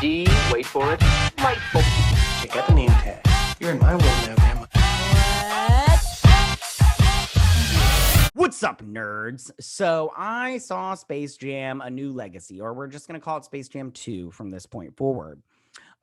D, wait for it, delightful. Check out the name tag. You're in my world now, Grandma. What's up, nerds? So I saw Space Jam: A New Legacy, or we're just going to call it Space Jam 2 from this point forward.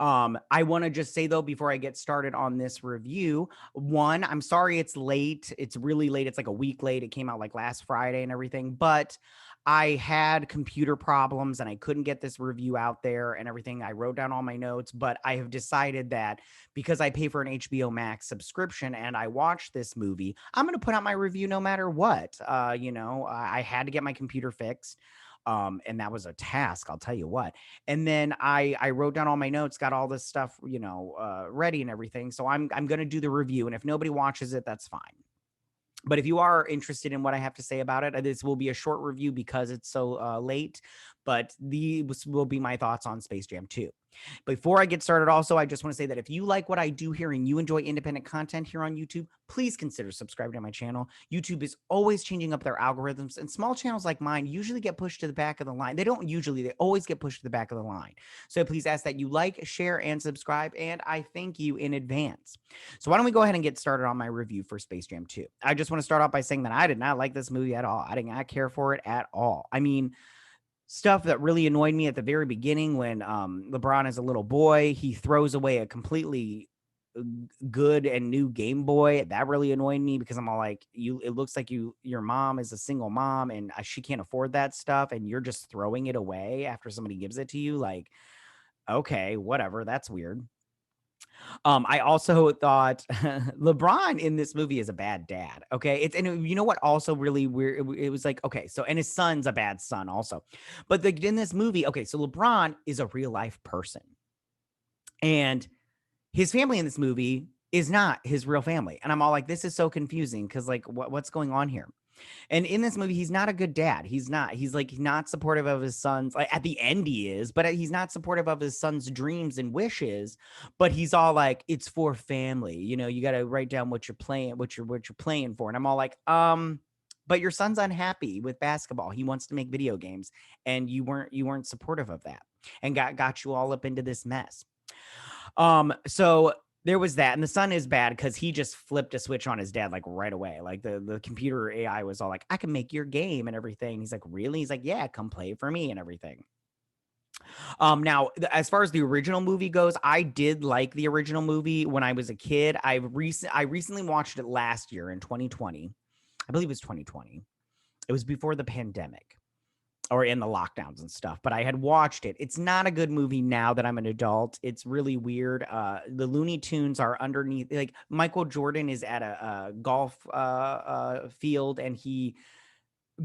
I want to just say, though, before I get started on this review, one, I'm sorry it's late. It's really late. It's like a week late. It came out like last Friday and everything, but I had computer problems and I couldn't get this review out there and everything. I wrote down all my notes, but I have decided that because I pay for an HBO Max subscription and I watched this movie, I'm going to put out my review no matter what. I had to get my computer fixed. And that was a task, I'll tell you what. And then I wrote down all my notes, got all this stuff, ready and everything. So I'm going to do the review. And if nobody watches it, that's fine. But if you are interested in what I have to say about it, this will be a short review because it's so late. But these will be my thoughts on Space Jam 2. Before I get started, also, I just want to say that if you like what I do here and you enjoy independent content here on YouTube, please consider subscribing to my channel. YouTube is always changing up their algorithms, and small channels like mine usually get pushed to the back of the line. They always get pushed to the back of the line. So please ask that you like, share, and subscribe, and I thank you in advance. So why don't we go ahead and get started on my review for Space Jam 2. I just want to start off by saying that I did not like this movie at all. I did not care for it at all. I mean, stuff that really annoyed me at the very beginning when LeBron is a little boy, he throws away a completely good and new Game Boy. That really annoyed me because I'm all like, it looks like your mom is a single mom and she can't afford that stuff and you're just throwing it away after somebody gives it to you. Like, okay, whatever, that's weird. I also thought LeBron in this movie is a bad dad. Okay. And you know what? Also really weird. It was like, okay, so, and his son's a bad son also, but in this movie, okay, so LeBron is a real life person and his family in this movie is not his real family. And I'm all like, this is so confusing. Cause like what's going on here? And in this movie, he's not a good dad. He's not supportive of his son's, like at the end he is, but he's not supportive of his son's dreams and wishes, but he's all like, it's for family. You got to write down what you're playing for. And I'm all like, but your son's unhappy with basketball. He wants to make video games and you weren't supportive of that and got you all up into this mess. So there was that, and the son is bad because he just flipped a switch on his dad like right away. Like the computer AI was all like, I can make your game and everything. He's like, really? He's like, yeah, come play for me and everything. Now, as far as the original movie goes, I did like the original movie when I was a kid. I recently watched it last year in 2020. I believe it was 2020. It was before the pandemic. Or in the lockdowns and stuff, but I had watched it. It's not a good movie now that I'm an adult. It's really weird. The Looney Tunes are underneath, like Michael Jordan is at a golf field and he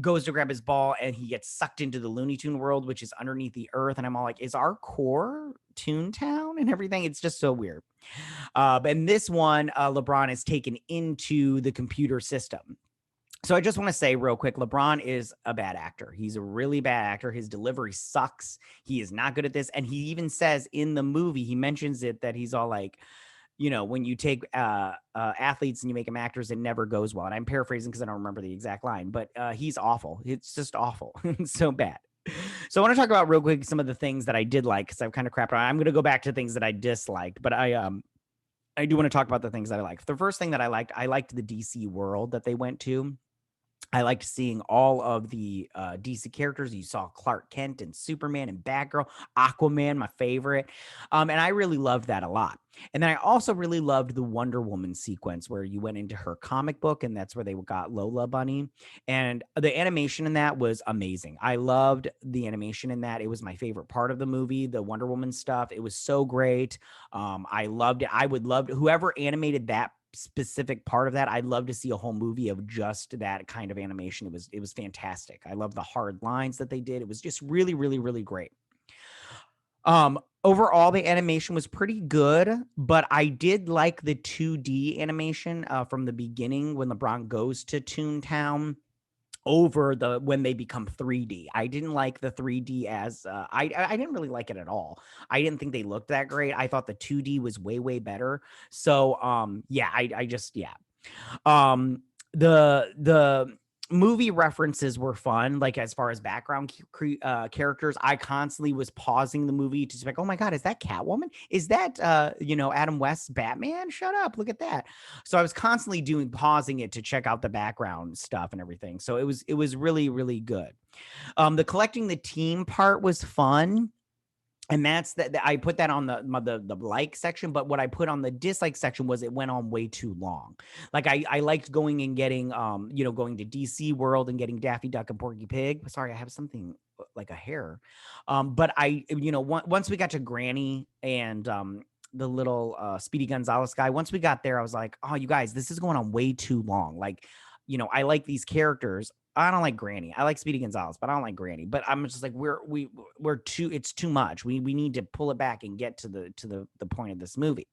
goes to grab his ball and he gets sucked into the Looney Tune world, which is underneath the earth. And I'm all like, is our core Toontown and everything? It's just so weird. But in this one, LeBron is taken into the computer system. So I just want to say real quick, LeBron is a bad actor. He's a really bad actor. His delivery sucks. He is not good at this. And he even says in the movie, he mentions it that he's all like, when you take athletes and you make them actors, it never goes well. And I'm paraphrasing because I don't remember the exact line, but he's awful. It's just awful. It's so bad. So I want to talk about real quick some of the things that I did like because I've kind of crapped on. I'm going to go back to things that I disliked, but I do want to talk about the things that I liked. The first thing that I liked the DC world that they went to. I liked seeing all of the DC characters. You saw Clark Kent and Superman and Batgirl, Aquaman, my favorite. And I really loved that a lot. And then I also really loved the Wonder Woman sequence where you went into her comic book and that's where they got Lola Bunny. And the animation in that was amazing. I loved the animation in that. It was my favorite part of the movie, the Wonder Woman stuff. It was so great. I loved it. I would love to, whoever animated that specific part of that, I'd love to see a whole movie of just that kind of animation. It was fantastic. I love the hard lines that they did. It was just really, really, really great. Overall, the animation was pretty good, but I did like the 2D animation from the beginning when LeBron goes to Toontown over when they become 3D. I didn't like the 3D as I didn't really like it at all. I didn't think they looked that great. I thought the 2D was way, way better. So yeah, I just, yeah. The movie references were fun. Like as far as background characters, I constantly was pausing the movie to be like, oh my God, is that Catwoman? Is that, Adam West's Batman? Shut up. Look at that. So I was constantly pausing it to check out the background stuff and everything. So it was really, really good. The collecting the team part was fun. And that's that. I put that on the like section, but what I put on the dislike section was it went on way too long. Like I liked going and getting going to DC World and getting Daffy Duck and Porky Pig. Sorry, I have something like a hair. But once we got to Granny and the little Speedy Gonzalez guy, once we got there, I was like, oh, you guys, this is going on way too long. Like, I like these characters. I don't like Granny. I like Speedy Gonzalez, but I don't like Granny. But I'm just like we're too. It's too much. We need to pull it back and get to the point of this movie.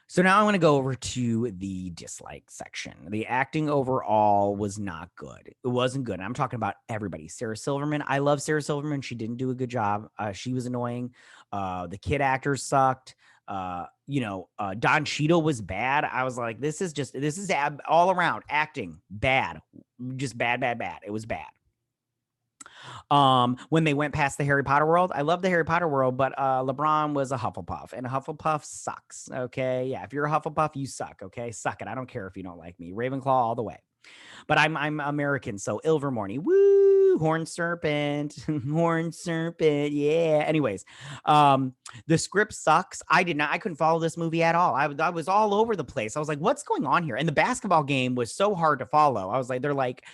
So now I want to go over to the dislike section. The acting overall was not good. It wasn't good. I'm talking about everybody. Sarah Silverman. I love Sarah Silverman. She didn't do a good job. She was annoying. The kid actors sucked. Don Cheadle was bad. I was like, this is all around acting bad, just bad. It was bad. When they went past the Harry Potter world, I love the Harry Potter world, but LeBron was a Hufflepuff, and a Hufflepuff sucks. Okay, yeah, if you're a Hufflepuff, you suck. Okay, suck it. I don't care if you don't like me. Ravenclaw all the way. But I'm American, so Ilvermorny, woo, horn serpent, horn serpent, yeah. Anyways, the script sucks. I couldn't follow this movie at all. I was all over the place. I was like, what's going on here? And the basketball game was so hard to follow. I was like, they're like,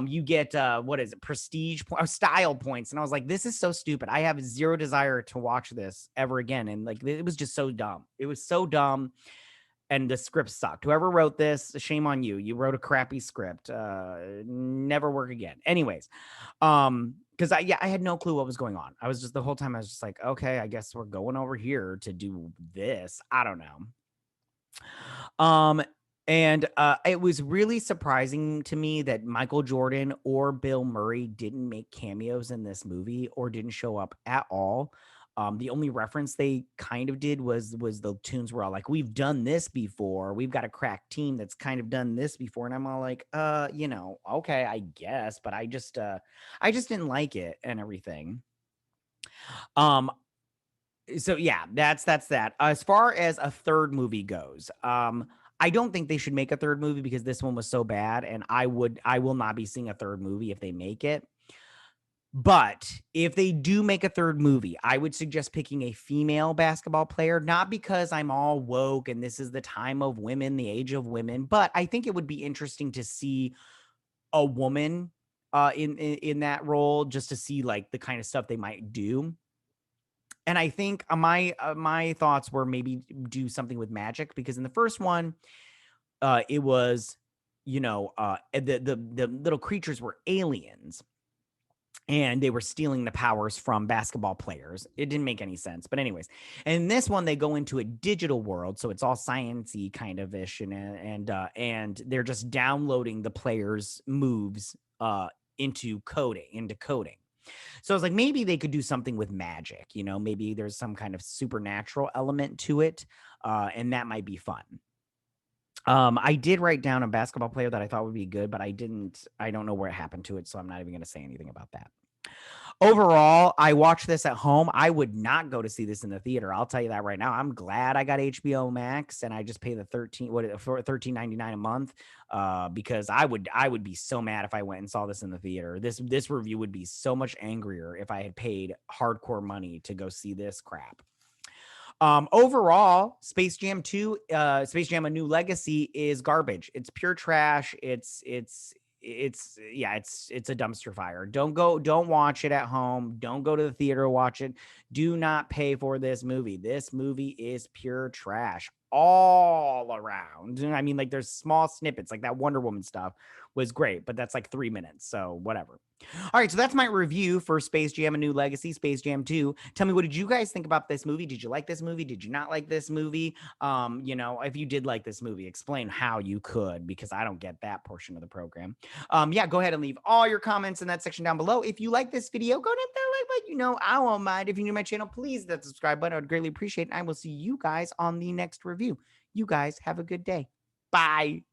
you get what is it, prestige style points, and I was like, this is so stupid. I have zero desire to watch this ever again. And like, it was just so dumb. It was so dumb. And the script sucked. Whoever wrote this, shame on you. You wrote a crappy script. Never work again. Anyways, because I had no clue what was going on. I was just the whole time I was just like, okay, I guess we're going over here to do this. I don't know. And it was really surprising to me that Michael Jordan or Bill Murray didn't make cameos in this movie or didn't show up at all. The only reference they kind of did was the tunes were all like, we've done this before. We've got a crack team that's kind of done this before. And I'm all like, okay, I guess, but I just didn't like it and everything. So yeah, that's that. As far as a third movie goes, I don't think they should make a third movie because this one was so bad, and I will not be seeing a third movie if they make it. But if they do make a third movie, I would suggest picking a female basketball player, not because I'm all woke and this is the time of women, the age of women, but I think it would be interesting to see a woman in that role, just to see like the kind of stuff they might do. And I think my thoughts were maybe do something with magic, because in the first one, it was, the little creatures were aliens. And they were stealing the powers from basketball players. It didn't make any sense. But anyways, and in this one, they go into a digital world. So it's all science-y kind of ish. And they're just downloading the players' moves into coding. So I was like, maybe they could do something with magic. Maybe there's some kind of supernatural element to it. And that might be fun. I did write down a basketball player that I thought would be good, but I don't know where it happened to it, so I'm not even going to say anything about that. Overall, I watched this at home. I would not go to see this in the theater. I'll tell you that right now. I'm glad I got HBO Max and I just pay the $13.99 a month, because I would be so mad if I went and saw this in the theater. This review would be so much angrier if I had paid hardcore money to go see this crap. Overall, Space Jam 2, Space Jam: A New Legacy is garbage. It's pure trash. It's a dumpster fire. Don't watch it at home. Don't go to the theater to watch it. Do not pay for this movie. This movie is pure trash all around. I mean, like, there's small snippets, like that Wonder Woman stuff was great, but that's like 3 minutes, so whatever. All right, so that's my review for Space Jam: A New Legacy, Space Jam 2. Tell me, what did you guys think about this movie? Did you like this movie? Did you not like this movie? If you did like this movie, explain how you could, because I don't get that portion of the program. Go ahead and leave all your comments in that section down below. If you like this video, go and hit that like button. I won't mind. If you're new to my channel, please hit that subscribe button. I would greatly appreciate it. And I will see you guys on the next review. You guys have a good day. Bye.